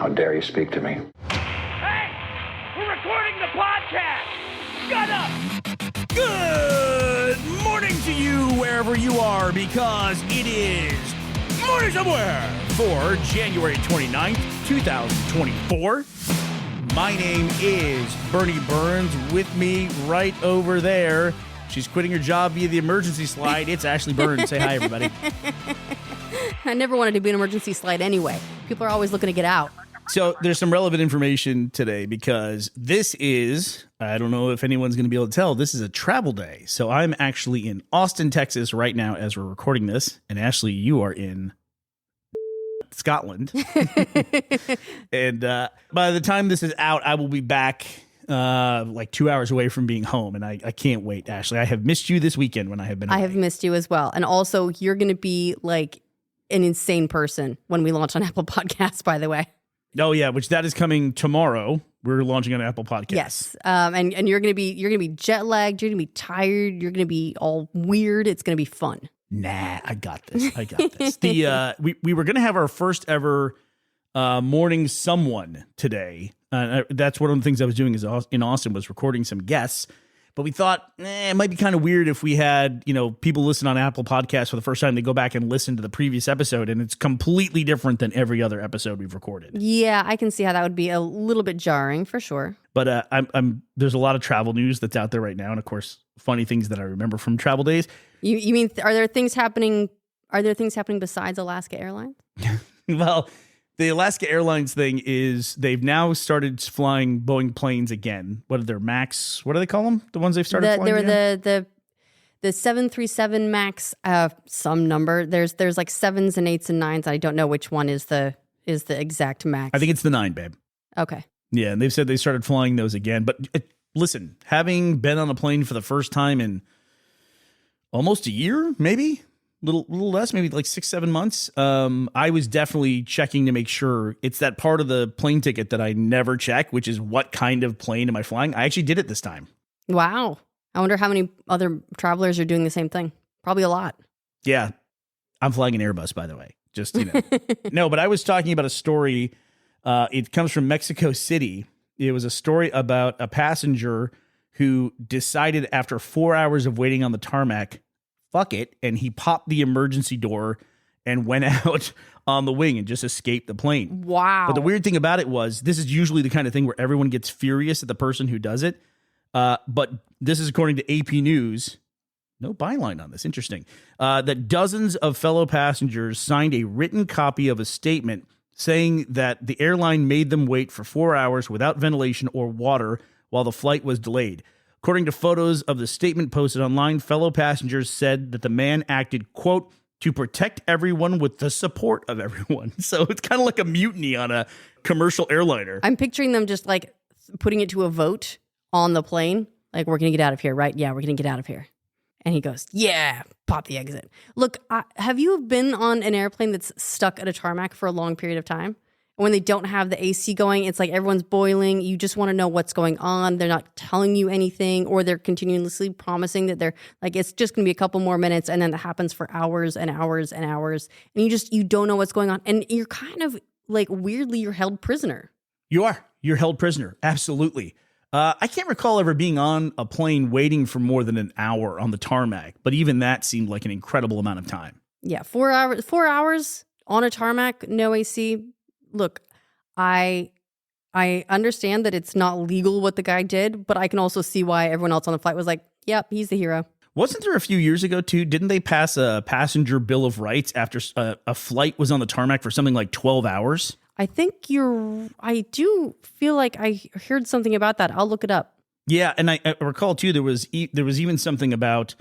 How dare you speak to me? Hey! We're recording the podcast! Shut up! Good morning to you wherever you are, because it is Morning Somewhere for January 29th, 2024. My name is Bernie Burns. With me right over there, she's quitting her job via the emergency slide. It's Ashley Burns. Say hi, everybody. I never wanted to be an emergency slide anyway. People are always looking to get out. So there's some relevant information today because this is, I don't know if anyone's going to be able to tell, this is a travel day. So I'm actually in Austin, Texas right now as we're recording this. And Ashley, you are in Scotland. And by the time this is out, I will be back like 2 hours away from being home. And I can't wait, Ashley. I have missed you this weekend when I have been away. I have missed you as well. And also, you're going to be like an insane person when we launch on Apple Podcasts, by the way. Oh yeah, which that is coming tomorrow. We're launching on Apple Podcasts. Yes, and you're gonna be jet lagged. You're gonna be tired. You're gonna be all weird. It's gonna be fun. Nah, I got this. The we were gonna have our first ever morning someone today. That's one of the things I was doing is in Austin was recording some guests. But we thought it might be kind of weird if we had, people listen on Apple Podcasts for the first time. They go back and listen to the previous episode, and it's completely different than every other episode we've recorded. Yeah, I can see how that would be a little bit jarring for sure. But there's a lot of travel news that's out there right now, and of course, funny things that I remember from travel days. You mean are there things happening? Are there things happening besides Alaska Airlines? Well, the Alaska Airlines thing is they've now started flying Boeing planes again. What are their MAX? What do they call them? The ones they've started flying again? The 737 MAX, some number. There's like 7s and 8s and 9s. I don't know which one is the exact MAX. I think it's the 9, babe. Okay. Yeah, and they've said they started flying those again. But listen, having been on a plane for the first time in almost a year, maybe? Little less, maybe like 6-7 months. I was definitely checking to make sure it's that part of the plane ticket that I never check, which is what kind of plane am I flying? I actually did it this time. Wow. I wonder how many other travelers are doing the same thing. Probably a lot. Yeah. I'm flying an Airbus, by the way. Just, No, but I was talking about a story. It comes from Mexico City. It was a story about a passenger who decided after 4 hours of waiting on the tarmac, fuck it, and he popped the emergency door and went out on the wing and just escaped the plane. Wow. But the weird thing about it was, this is usually the kind of thing where everyone gets furious at the person who does it. But this is according to AP News. No byline on this. Interesting. That dozens of fellow passengers signed a written copy of a statement saying that the airline made them wait for 4 hours without ventilation or water while the flight was delayed. According to photos of the statement posted online, fellow passengers said that the man acted, quote, to protect everyone with the support of everyone. So it's kind of like a mutiny on a commercial airliner. I'm picturing them just like putting it to a vote on the plane. Like, we're going to get out of here, right? Yeah, we're going to get out of here. And he goes, yeah, pop the exit. Look, have you been on an airplane that's stuck at a tarmac for a long period of time? When they don't have the AC going, it's like everyone's boiling. You just want to know what's going on. They're not telling you anything, or they're continuously promising that they're like, it's just going to be a couple more minutes. And then that happens for hours and hours and hours. And you don't know what's going on. And you're kind of like, weirdly, you're held prisoner. You are. You're held prisoner. Absolutely. I can't recall ever being on a plane waiting for more than an hour on the tarmac, but even that seemed like an incredible amount of time. Yeah. 4 hours on a tarmac, no AC. Look, I understand that it's not legal what the guy did, but I can also see why everyone else on the flight was like, yep, he's the hero. Wasn't there a few years ago, too? Didn't they pass a passenger bill of rights after a flight was on the tarmac for something like 12 hours? I do feel like I heard something about that. I'll look it up. Yeah, and I recall, too, there was even something about,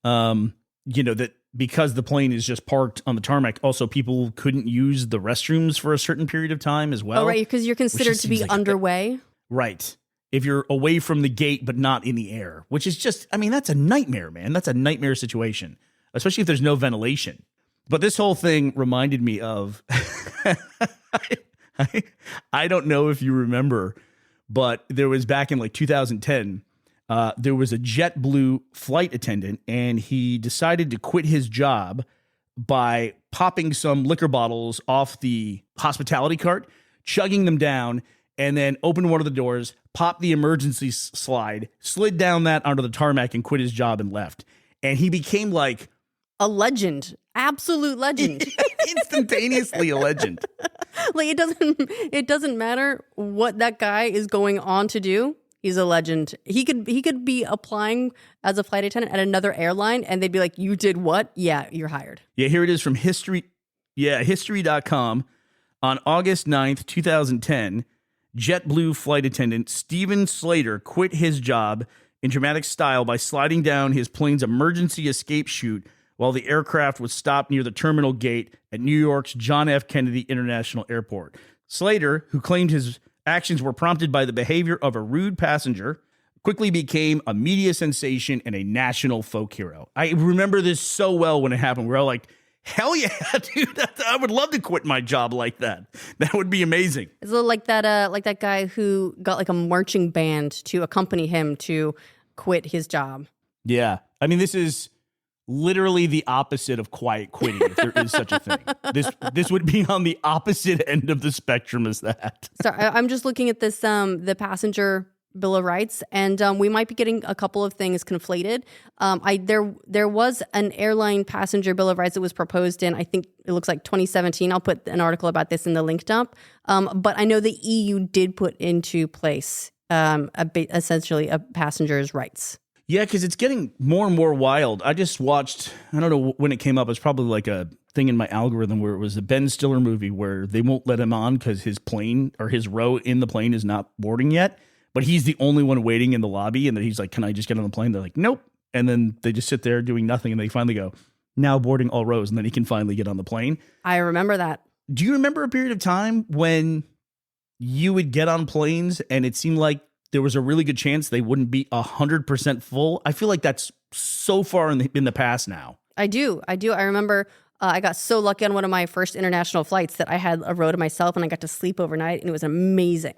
that because the plane is just parked on the tarmac, also people couldn't use the restrooms for a certain period of time as well. Oh, right, because you're considered to be like underway. Right. If you're away from the gate but not in the air, which is just, that's a nightmare, man. That's a nightmare situation, especially if there's no ventilation. But this whole thing reminded me of, I don't know if you remember, but there was back in like 2010, there was a JetBlue flight attendant, and he decided to quit his job by popping some liquor bottles off the hospitality cart chugging them down, and then opened one of the doors, popped the emergency slide, slid down that onto the tarmac, and quit his job and left. And he became like a legend, absolute legend. Instantaneously a legend. Like it doesn't matter what that guy is going on to do. He's a legend. He could be applying as a flight attendant at another airline, and they'd be like, "You did what? Yeah, you're hired." Yeah, here it is from history. Yeah, history.com. On August 9th, 2010, JetBlue flight attendant Steven Slater quit his job in dramatic style by sliding down his plane's emergency escape chute while the aircraft was stopped near the terminal gate at New York's John F. Kennedy International Airport. Slater, who claimed his actions were prompted by the behavior of a rude passenger, quickly became a media sensation and a national folk hero. I remember this so well when it happened. We're all like, hell yeah, dude, I would love to quit my job like that. That would be amazing. It's a little like that guy who got like a marching band to accompany him to quit his job. Yeah. I mean, this is literally the opposite of quiet quitting, if there is such a thing. This would be on the opposite end of the spectrum as that. Sorry, I'm just looking at this, the passenger Bill of Rights, and we might be getting a couple of things conflated. There was an airline passenger Bill of Rights that was proposed in, I think it looks like 2017. I'll put an article about this in the link dump. But I know the EU did put into place essentially a passenger's rights. Yeah, because it's getting more and more wild. I just watched, I don't know when it came up, it's probably like a thing in my algorithm where it was a Ben Stiller movie where they won't let him on because his plane or his row in the plane is not boarding yet. But he's the only one waiting in the lobby, and then he's like, "Can I just get on the plane?" They're like, "Nope." And then they just sit there doing nothing, and they finally go, "Now boarding all rows," and then he can finally get on the plane. I remember that. Do you remember a period of time when you would get on planes and it seemed like there was a really good chance they wouldn't be 100% full? I feel like that's so far in the past now. I do. I remember I got so lucky on one of my first international flights that I had a row to myself, and I got to sleep overnight, and it was amazing.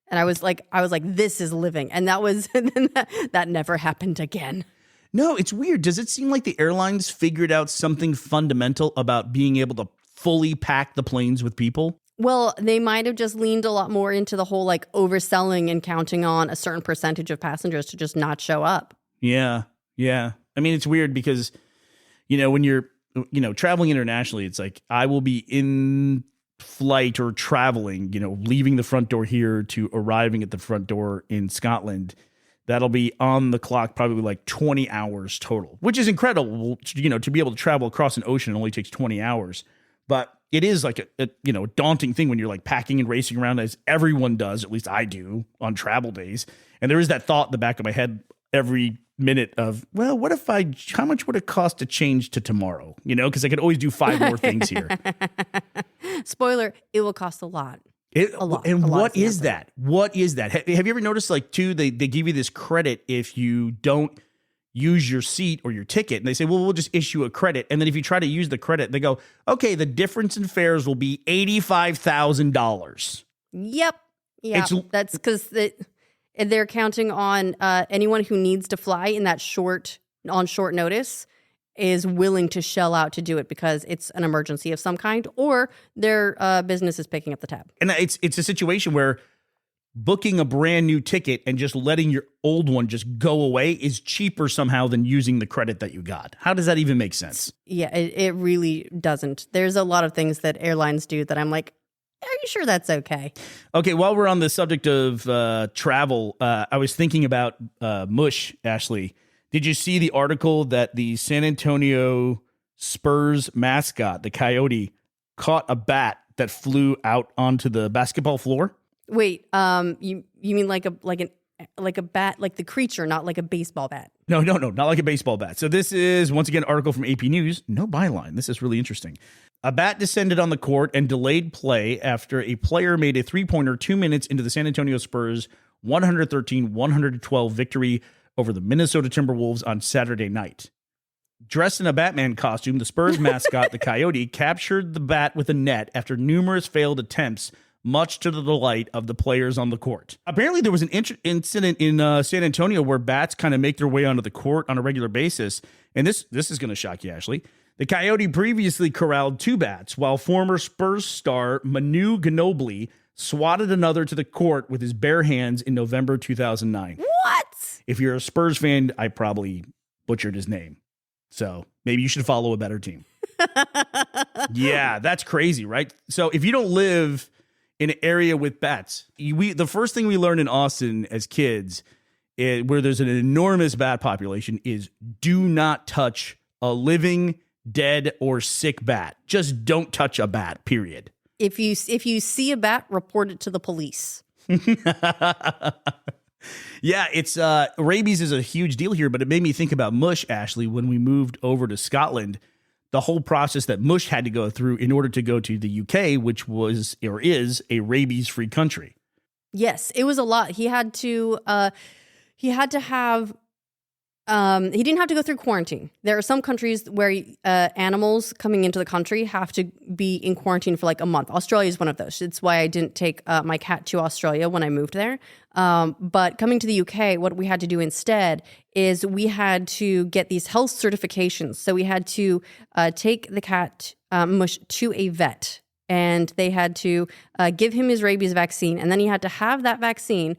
And I was like, this is living. And that never happened again. No, it's weird. Does it seem like the airlines figured out something fundamental about being able to fully pack the planes with people? Well, they might have just leaned a lot more into the whole like overselling and counting on a certain percentage of passengers to just not show up. Yeah. Yeah. I mean, it's weird because, when you're, traveling internationally, it's like I will be in flight or traveling, leaving the front door here to arriving at the front door in Scotland. That'll be on the clock probably like 20 hours total, which is incredible, to be able to travel across an ocean. It only takes 20 hours. But it is like a daunting thing when you're like packing and racing around, as everyone does, at least I do on travel days. And there is that thought in the back of my head every minute of, well, how much would it cost to change to tomorrow? Because I could always do 5 more things here. Spoiler, it will cost a lot. A lot. And what is that? What is that? Have you ever noticed, like, too, they give you this credit if you don't use your seat or your ticket, and they say, well, we'll just issue a credit. And then if you try to use the credit, they go, okay, the difference in fares will be $85,000. Yep. Yeah. That's because they're counting on anyone who needs to fly in that short notice is willing to shell out to do it because it's an emergency of some kind, or their business is picking up the tab. And it's a situation where booking a brand new ticket and just letting your old one just go away is cheaper somehow than using the credit that you got. How does that even make sense? Yeah, it really doesn't. There's a lot of things that airlines do that I'm like, are you sure that's okay? Okay, while we're on the subject of travel, I was thinking about Mush, Ashley. Did you see the article that the San Antonio Spurs mascot, the Coyote, caught a bat that flew out onto the basketball floor? Wait, you mean like a bat, like the creature, not like a baseball bat? No, not like a baseball bat. So this is, once again, an article from AP News. No byline. This is really interesting. A bat descended on the court and delayed play after a player made a three-pointer 2 minutes into the San Antonio Spurs' 113-112 victory over the Minnesota Timberwolves on Saturday night. Dressed in a Batman costume, the Spurs mascot, the Coyote, captured the bat with a net after numerous failed attempts, much to the delight of the players on the court. Apparently, there was an incident in San Antonio where bats kind of make their way onto the court on a regular basis. And this is going to shock you, Ashley. The Coyote previously corralled 2 bats, while former Spurs star Manu Ginobili swatted another to the court with his bare hands in November 2009. What? If you're a Spurs fan, I probably butchered his name. So maybe you should follow a better team. Yeah, that's crazy, right? So if you don't live in an area with bats, the first thing we learned in Austin as kids, where there's an enormous bat population, is do not touch a living, dead, or sick bat. Just don't touch a bat, period. If you see a bat, report it to the police. Yeah, it's rabies is a huge deal here, but it made me think about Mush, Ashley, when we moved over to Scotland. The whole process that Mush had to go through in order to go to the UK, which was or is a rabies-free country. Yes, it was a lot. He had to have. He didn't have to go through quarantine. There are some countries where animals coming into the country have to be in quarantine for like a month. Australia is one of those. It's why I didn't take my cat to Australia when I moved there. But coming to the UK, what we had to do instead is we had to get these health certifications. So we had to take the cat Mush to a vet, and they had to give him his rabies vaccine, and then he had to have that vaccine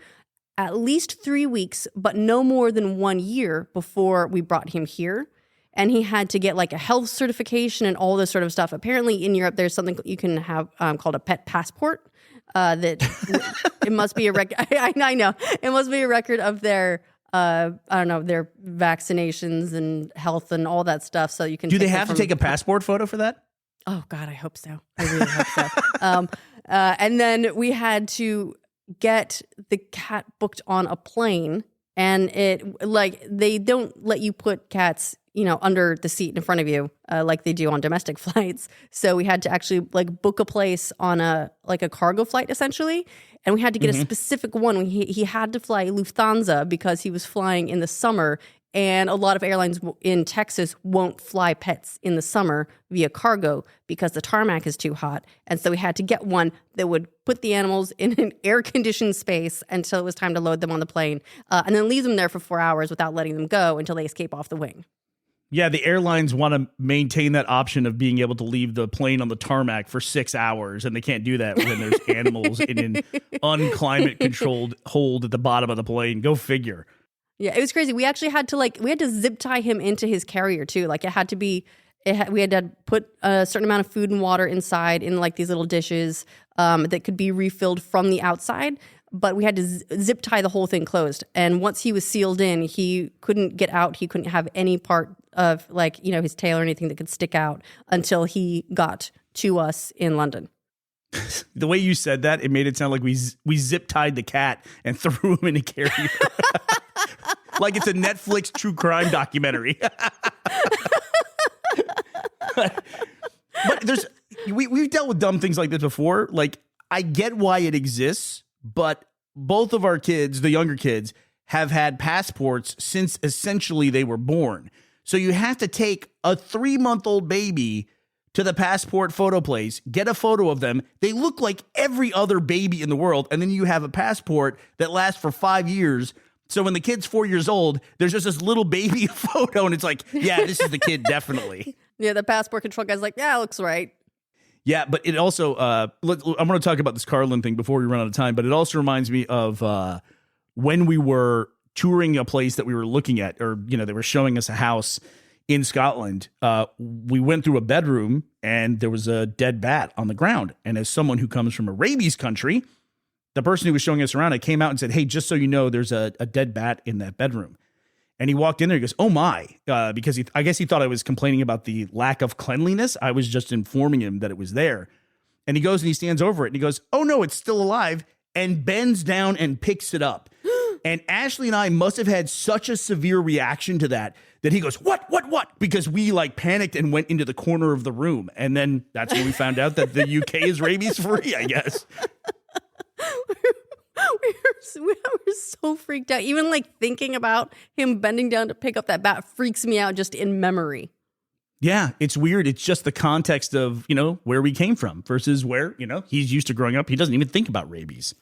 at least 3 weeks, but no more than 1 year before we brought him here. And he had to get like a health certification and all this sort of stuff. Apparently in Europe, there's something you can have called a pet passport. That it must be a record. I know it must be a record of their their vaccinations and health and all that stuff. So you can. Do they have to take a passport photo for that? Oh God, I hope so. I really hope so. And then we had to get the cat booked on a plane, and they don't let you put cats under the seat in front of you like they do on domestic flights. So we had to actually book a place on a cargo flight essentially, and we had to get a specific one. He had to fly Lufthansa because he was flying in the summer, and a lot of airlines in Texas won't fly pets in the summer via cargo because the tarmac is too hot. And so we had to get one that would put the animals in an air-conditioned space until it was time to load them on the plane, and then leave them there for 4 hours without letting them go until they escape off the wing. Yeah, the airlines want to maintain that option of being able to leave the plane on the tarmac for 6 hours, and they can't do that when there's animals in an unclimate-controlled hold at the bottom of the plane. Go figure. Yeah, it was crazy. We actually had to zip tie him into his carrier too. We had to put a certain amount of food and water inside in these little dishes that could be refilled from the outside. But we had to zip tie the whole thing closed. And once he was sealed in, he couldn't get out. He couldn't have any part of his tail or anything that could stick out until he got to us in London. The way you said that, it made it sound like we zip tied the cat and threw him in a carrier. Like it's a Netflix true crime documentary. But we've dealt with dumb things like this before. I get why it exists, but both of our kids, the younger kids, have had passports since essentially they were born. So you have to take a 3-month-old baby to the passport photo place, get a photo of them. They look like every other baby in the world. And then you have a passport that lasts for 5 years. So when the kid's 4 years old, there's just this little baby photo, and it's like, yeah, this is the kid, definitely. Yeah, the passport control guy's like, yeah, it looks right. Yeah, but it also, I'm going to talk about this Carlin thing before we run out of time, but it also reminds me of when we were touring a place that we were looking at, or, they were showing us a house in Scotland. We went through a bedroom, and there was a dead bat on the ground. And as someone who comes from a rabies country, the person who was showing us around, I came out and said, hey, just so you know, there's a dead bat in that bedroom. And he walked in there, he goes, oh my, because I guess he thought I was complaining about the lack of cleanliness. I was just informing him that it was there. And he goes and he stands over it and he goes, oh no, it's still alive, and bends down and picks it up. And Ashley and I must have had such a severe reaction to that he goes, what? Because we panicked and went into the corner of the room. And then that's when we found out that the UK is rabies free, I guess. We were so freaked out. Even thinking about him bending down to pick up that bat freaks me out just in memory. Yeah, it's weird. It's just the context of, where we came from versus where, he's used to growing up. He doesn't even think about rabies.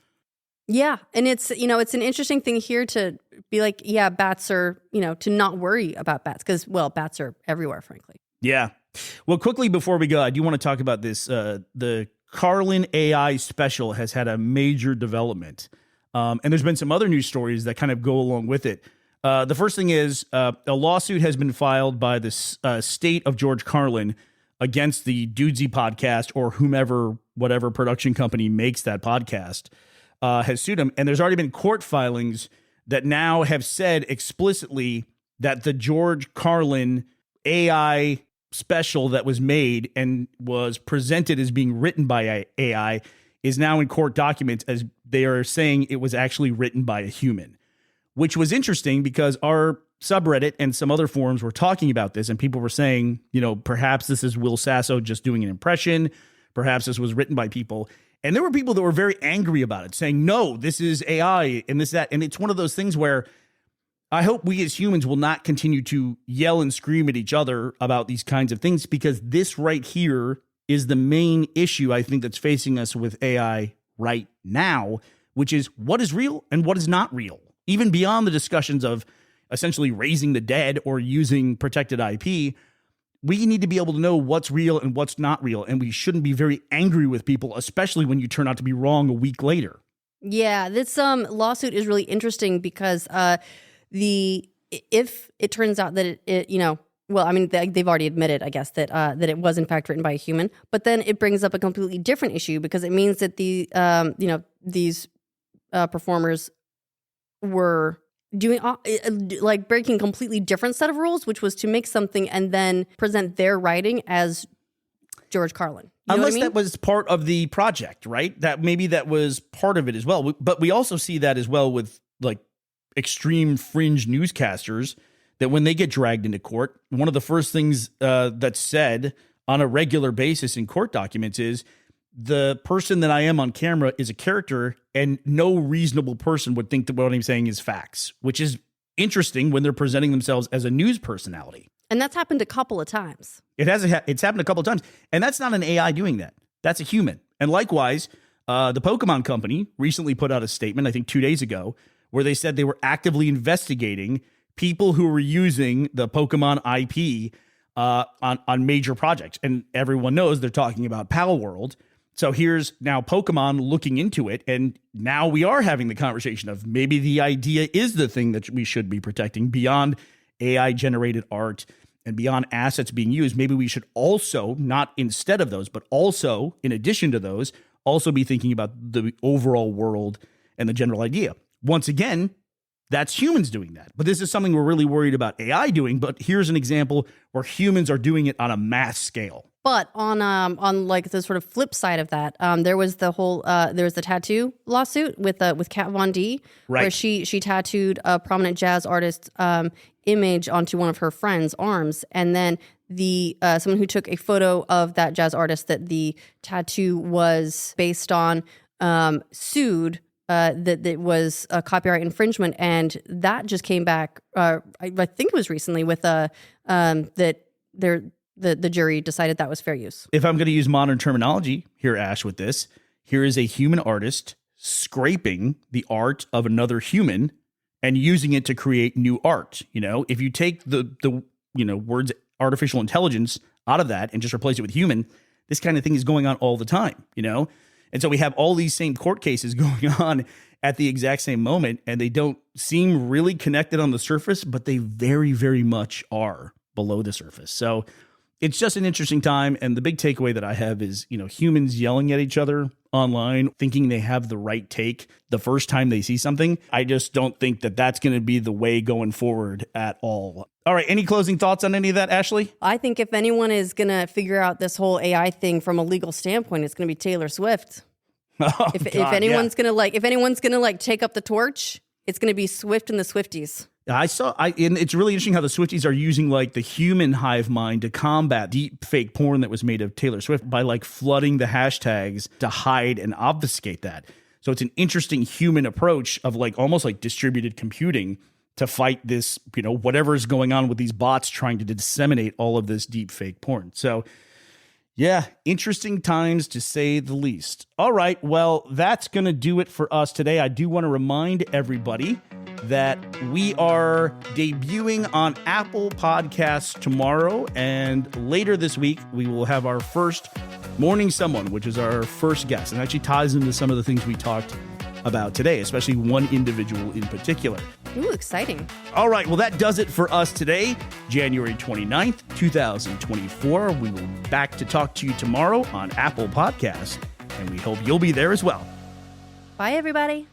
Yeah. And it's, it's an interesting thing here to be like, yeah, bats are, to not worry about bats because, bats are everywhere, frankly. Yeah. Well, quickly before we go, I do want to talk about this, the Carlin AI special has had a major development. And there's been some other news stories that kind of go along with it. The first thing is a lawsuit has been filed by the state of George Carlin against the Dudesy podcast or whomever, whatever production company makes that podcast, has sued him. And there's already been court filings that now have said explicitly that the George Carlin AI special that was made and was presented as being written by AI is now in court documents as they are saying it was actually written by a human, which was interesting because our subreddit and some other forums were talking about this and people were saying, perhaps this is Will Sasso just doing an impression. Perhaps this was written by people. And there were people that were very angry about it, saying, no, this is AI and this, that. And it's one of those things where I hope we as humans will not continue to yell and scream at each other about these kinds of things, because this right here is the main issue I think that's facing us with AI right now, which is what is real and what is not real. Even beyond the discussions of essentially raising the dead or using protected IP, we need to be able to know what's real and what's not real. And we shouldn't be very angry with people, especially when you turn out to be wrong a week later. Yeah, this lawsuit is really interesting because if it turns out that they've already admitted, I guess, that it was in fact written by a human, but then it brings up a completely different issue because it means that these performers were doing breaking a completely different set of rules, which was to make something and then present their writing as George Carlin. Unless that was part of the project, right? That was part of it as well. But we also see that as well with like extreme fringe newscasters, that when they get dragged into court, one of the first things that's said on a regular basis in court documents is the person that I am on camera is a character and no reasonable person would think that what I'm saying is facts, which is interesting when they're presenting themselves as a news personality. And that's happened a couple of times. It's happened a couple of times. And that's not an AI doing that. That's a human. And likewise, the Pokemon company recently put out a statement, I think 2 days ago, where they said they were actively investigating people who were using the Pokemon IP on major projects. And everyone knows they're talking about Pal World. So here's now Pokemon looking into it. And now we are having the conversation of maybe the idea is the thing that we should be protecting beyond AI-generated art and beyond assets being used. Maybe we should also, not instead of those, but also in addition to those, also be thinking about the overall world and the general idea. Once again, that's humans doing that. But this is something we're really worried about AI doing. But here's an example where humans are doing it on a mass scale. But on like the sort of flip side of that, there was the tattoo lawsuit with Kat Von D, right, where she tattooed a prominent jazz artist's image onto one of her friend's arms, and then someone who took a photo of that jazz artist that the tattoo was based on sued. That it was a copyright infringement, and that just came back. I think it was recently with that the jury decided that was fair use. If I'm going to use modern terminology here, Ash, with this, here is a human artist scraping the art of another human and using it to create new art. If you take the words artificial intelligence out of that and just replace it with human, this kind of thing is going on all the time. And so we have all these same court cases going on at the exact same moment, and they don't seem really connected on the surface, but they very, very much are below the surface. So it's just an interesting time. And the big takeaway that I have is, humans yelling at each other online, thinking they have the right take the first time they see something. I just don't think that that's going to be the way going forward at all. All right. Any closing thoughts on any of that, Ashley? I think if anyone is going to figure out this whole AI thing from a legal standpoint, it's going to be Taylor Swift. If anyone's going to take up the torch, it's going to be Swift and the Swifties. And it's really interesting how the Swifties are using like the human hive mind to combat deep fake porn that was made of Taylor Swift by like flooding the hashtags to hide and obfuscate that. So it's an interesting human approach of like almost like distributed computing to fight this, whatever is going on with these bots trying to disseminate all of this deep fake porn. So yeah, interesting times to say the least. All right, well, that's going to do it for us today. I do want to remind everybody that we are debuting on Apple Podcasts tomorrow, and later this week, we will have our first mourning someone, which is our first guest, and actually ties into some of the things we talked about today, especially one individual in particular. Ooh, exciting. All right, well, that does it for us today, January 29th, 2024. We will be back to talk to you tomorrow on Apple Podcasts, and we hope you'll be there as well. Bye, everybody.